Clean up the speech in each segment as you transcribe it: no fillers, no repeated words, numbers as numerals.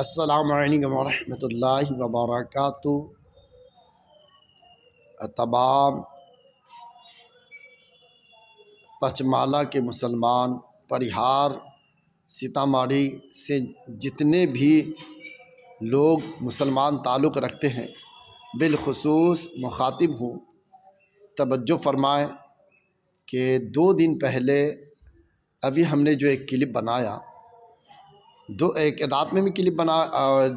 السلام علیکم ورحمۃ اللہ وبرکاتہ۔ تمام پچمالا کے مسلمان، پریہار سیتامڑھی سے جتنے بھی لوگ مسلمان تعلق رکھتے ہیں، بالخصوص مخاطب ہوں، توجہ فرمائیں کہ 2 دن پہلے ابھی ہم نے جو ایک کلپ بنایا، ایک رات میں بھی کلپ بنایا اور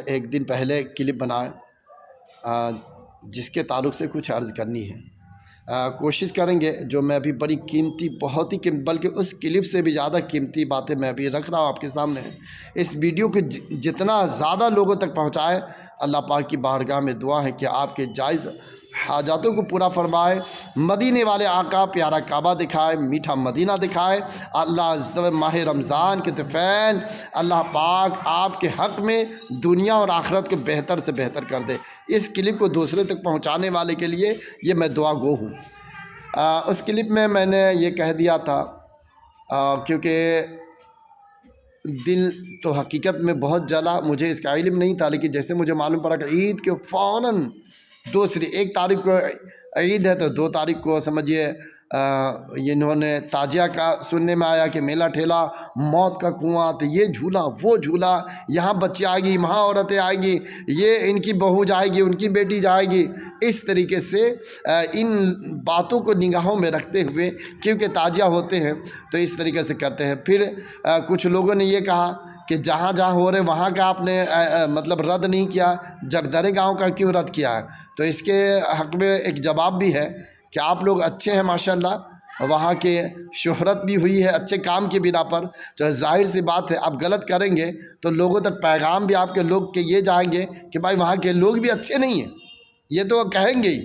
1 دن پہلے کلپ بنایا، جس کے تعلق سے کچھ عرض کرنی ہے۔ کوشش کریں گے، جو میں ابھی بڑی قیمتی، بہت ہی قیمتی، بلکہ اس کلپ سے بھی زیادہ قیمتی باتیں میں ابھی رکھ رہا ہوں آپ کے سامنے۔ اس ویڈیو کو جتنا زیادہ لوگوں تک پہنچائے، اللہ پاک کی بارگاہ میں دعا ہے کہ آپ کے جائز حاجاتوں کو پورا فرمائے، مدینے والے آقا پیارا کعبہ دکھائے، میٹھا مدینہ دکھائے۔ اللہ ماہ رمضان کے طفیل اللہ پاک آپ کے حق میں دنیا اور آخرت کو بہتر سے بہتر کر دے۔ اس کلپ کو دوسرے تک پہنچانے والے کے لیے یہ میں دعا گو ہوں۔ اس کلپ میں نے یہ کہہ دیا تھا، کیونکہ دل تو حقیقت میں بہت جلا، مجھے اس کا علم نہیں تھا، لیکن جیسے مجھے معلوم پڑا کہ عید کے فوراً 1 تاریخ کو عید ہے، تو 2 تاریخ کو سمجھیے انہوں نے تعزیہ کا سننے میں آیا کہ میلہ ٹھیلا، موت کا کنواں، تو یہ جھولا وہ جھولا، یہاں بچے آئے گی، وہاں عورتیں آئے گی، یہ ان کی بہو جائے گی، ان کی بیٹی جائے گی۔ اس طریقے سے ان باتوں کو نگاہوں میں رکھتے ہوئے، کیونکہ تعزیہ ہوتے ہیں تو اس طریقے سے کرتے ہیں۔ پھر کچھ لوگوں نے یہ کہا کہ جہاں جہاں ہو رہے وہاں کا آپ نے مطلب رد نہیں کیا، جگدرے گاؤں کا کیوں رد کیا ہے؟ تو اس کے حق میں ایک جواب بھی ہے کہ آپ لوگ اچھے ہیں ماشاءاللہ، وہاں کے شہرت بھی ہوئی ہے اچھے کام کی بنا پر، تو ظاہر سی بات ہے آپ غلط کریں گے تو لوگوں تک پیغام بھی آپ کے لوگ کے یہ جائیں گے کہ بھائی وہاں کے لوگ بھی اچھے نہیں ہیں، یہ تو کہیں گے ہی۔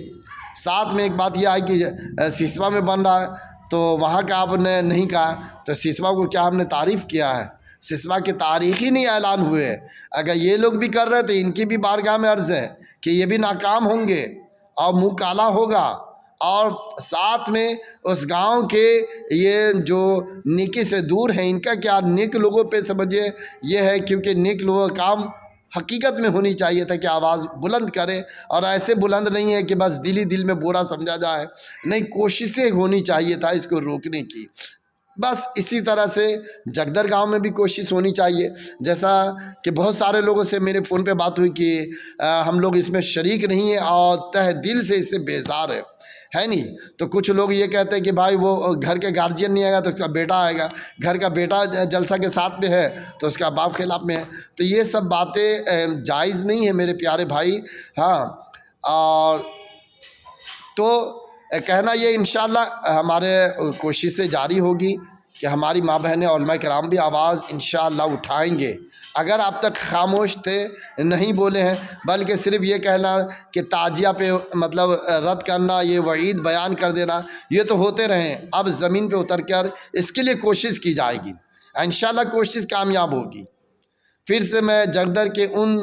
ساتھ میں ایک بات یہ آئی کہ سیسوا میں بن رہا ہے تو وہاں کا آپ نے نہیں کہا، تو سیسوا کو کیا ہم نے تعریف کیا ہے؟ سیسوا کی تاریخ ہی نہیں اعلان ہوئے ہے۔ اگر یہ لوگ بھی کر رہے تو ان کی بھی بارگاہ میں عرض ہے کہ یہ بھی ناکام ہوں گے اور منہ کالا ہوگا، اور ساتھ میں اس گاؤں کے یہ جو نیکی سے دور ہیں، ان کا کیا؟ نیک لوگوں پہ سمجھے یہ ہے، کیونکہ نیک لوگوں کا کام حقیقت میں ہونی چاہیے تھا کہ آواز بلند کرے، اور ایسے بلند نہیں ہے کہ بس دل میں برا سمجھا جائے، نہیں، کوششیں ہونی چاہیے تھا اس کو روکنے کی۔ بس اسی طرح سے جگدر گاؤں میں بھی کوشش ہونی چاہیے، جیسا کہ بہت سارے لوگوں سے میرے فون پہ بات ہوئی کہ ہم لوگ اس میں شریک نہیں ہیں اور تہ دل سے اس سے بیزار ہے نہیں۔ تو کچھ لوگ یہ کہتے ہیں کہ بھائی وہ گھر کے گارجین نہیں آئے گا تو اس کا بیٹا آئے گا، گھر کا بیٹا جلسہ کے ساتھ میں ہے تو اس کا باپ خلاف میں ہے، تو یہ سب باتیں جائز نہیں ہیں میرے پیارے بھائی۔ ہاں، اور تو کہنا یہ انشاءاللہ ہمارے کوششیں جاری ہوگی کہ ہماری ماں بہنیں علماء کرام بھی آواز انشاءاللہ اٹھائیں گے۔ اگر اب تک خاموش تھے، نہیں بولے ہیں، بلکہ صرف یہ کہنا کہ تعزیہ پہ مطلب رد کرنا، یہ وعید بیان کر دینا، یہ تو ہوتے رہیں، اب زمین پہ اتر کر اس کے لیے کوشش کی جائے گی، انشاءاللہ کوشش کامیاب ہوگی۔ پھر سے میں جگدر کے ان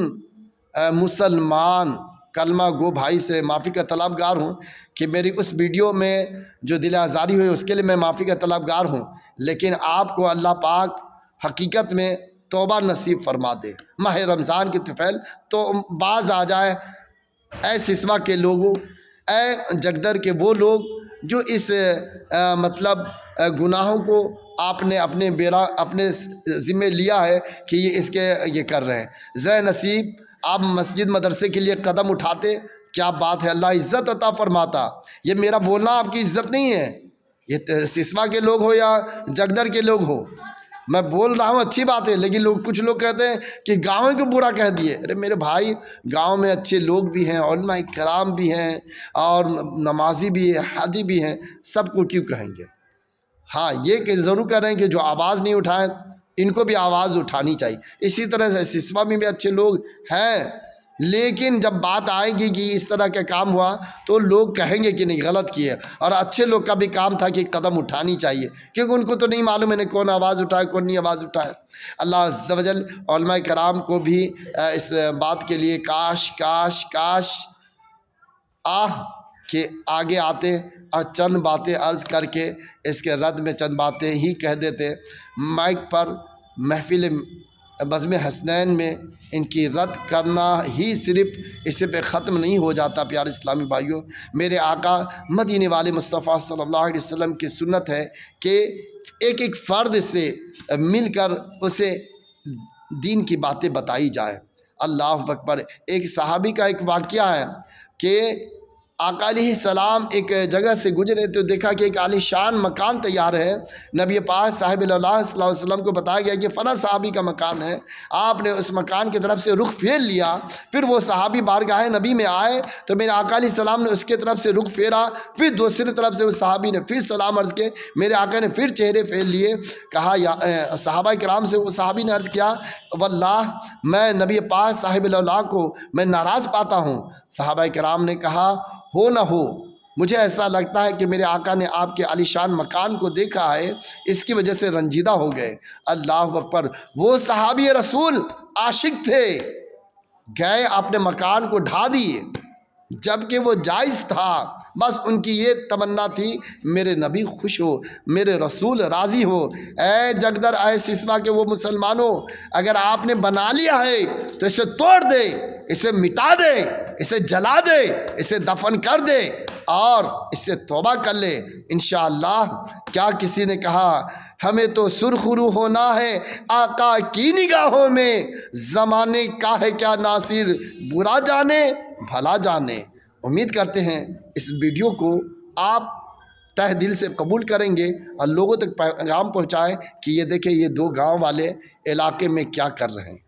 مسلمان کلمہ گو بھائی سے معافی کا طلبگار ہوں کہ میری اس ویڈیو میں جو دل آزاری ہوئی اس کے لیے میں معافی کا طلبگار ہوں، لیکن آپ کو اللہ پاک حقیقت میں توبہ نصیب فرما دے۔ ماہ رمضان کی طفیل تو باز آ جائے، اے سیسوا کے لوگوں، اے جگدر کے وہ لوگ جو اس مطلب گناہوں کو آپ نے اپنے ذمہ لیا ہے کہ یہ کر رہے ہیں، زے نصیب آپ مسجد مدرسے کے لیے قدم اٹھاتے، کیا بات ہے، اللہ عزت عطا فرماتا۔ یہ میرا بولنا آپ کی عزت نہیں ہے، یہ سیسوا کے لوگ ہو یا جگدر کے لوگ ہو، میں بول رہا ہوں اچھی بات ہے، لیکن کچھ لوگ کہتے ہیں کہ گاؤں کو برا کہہ دیے۔ ارے میرے بھائی، گاؤں میں اچھے لوگ بھی ہیں، علماء کرام بھی ہیں، اور نمازی بھی ہیں، حاجی بھی ہیں، سب کو کیوں کہیں گے؟ ہاں، یہ کہ ضرور کہہ رہے ہیں کہ جو آواز نہیں اٹھائیں ان کو بھی آواز اٹھانی چاہیے۔ اسی طرح سے سیسوا میں بھی اچھے لوگ ہیں، لیکن جب بات آئے گی کہ اس طرح کا کام ہوا تو لوگ کہیں گے کہ نہیں، غلط کیے، اور اچھے لوگ کا بھی کام تھا کہ قدم اٹھانی چاہیے، کیونکہ ان کو تو نہیں معلوم ہے کون آواز اٹھائے کون نہیں آواز اٹھائے۔ اللہ عز و جل علماء کرام کو بھی اس بات کے لیے کاش کاش کاش کہ آگے آتے اور چند باتیں عرض کر کے اس کے رد میں چند باتیں ہی کہہ دیتے۔ مائک پر محفل بزم حسنین میں ان کی رد کرنا ہی صرف اس پہ ختم نہیں ہو جاتا۔ پیارے اسلامی بھائیوں، میرے آقا مدینے والے مصطفیٰ صلی اللہ علیہ وسلم کی سنت ہے کہ ایک ایک فرد سے مل کر اسے دین کی باتیں بتائی جائے۔ اللہ اکبر۔ ایک صحابی کا ایک واقعہ ہے کہ آقا علیہ السلام ایک جگہ سے گزرے تو دیکھا کہ ایک عالی شان مکان تیار ہے۔ نبی پاک صاحب اللہ صلی اللہ علیہ وسلم کو بتایا گیا کہ فلاں صحابی کا مکان ہے۔ آپ نے اس مکان کی طرف سے رخ پھیر لیا۔ پھر وہ صحابی بارگاہ نبی میں آئے تو میرے آقا علیہ السلام نے اس کے طرف سے رخ پھیرا، پھر دوسری طرف سے اس صحابی نے پھر سلام عرض کے، میرے آقا نے پھر چہرے پھیر لیے۔ کہا صحابہ کرام سے وہ صحابی نے عرض کیا، واللہ میں نبی پاک صاحب اللہ کو میں ناراض پاتا ہوں۔ صحابہ کرام نے کہا، ہو نہ ہو، مجھے ایسا لگتا ہے کہ میرے آقا نے آپ کے عالی شان مکان کو دیکھا ہے، اس کی وجہ سے رنجیدہ ہو گئے۔ اللہ اکبر۔ وہ صحابی رسول عاشق تھے، گئے اپنے مکان کو ڈھا دیے، جبکہ وہ جائز تھا۔ بس ان کی یہ تمنا تھی، میرے نبی خوش ہو، میرے رسول راضی ہو۔ اے جگدر، اے سسوا کے وہ مسلمانوں، اگر آپ نے بنا لیا ہے تو اسے توڑ دے، اسے مٹا دے، اسے جلا دے، اسے دفن کر دے اور اس سے توبہ کر لے انشاءاللہ۔ کیا کسی نے کہا ہمیں تو سرخ رو ہونا ہے آقا کی نگاہوں میں، زمانے کا ہے کیا ناصر، برا جانے بھلا جانے۔ امید کرتے ہیں اس ویڈیو کو آپ تہ دل سے قبول کریں گے اور لوگوں تک پیغام پہنچائیں کہ یہ دیکھیں یہ دو گاؤں والے علاقے میں کیا کر رہے ہیں۔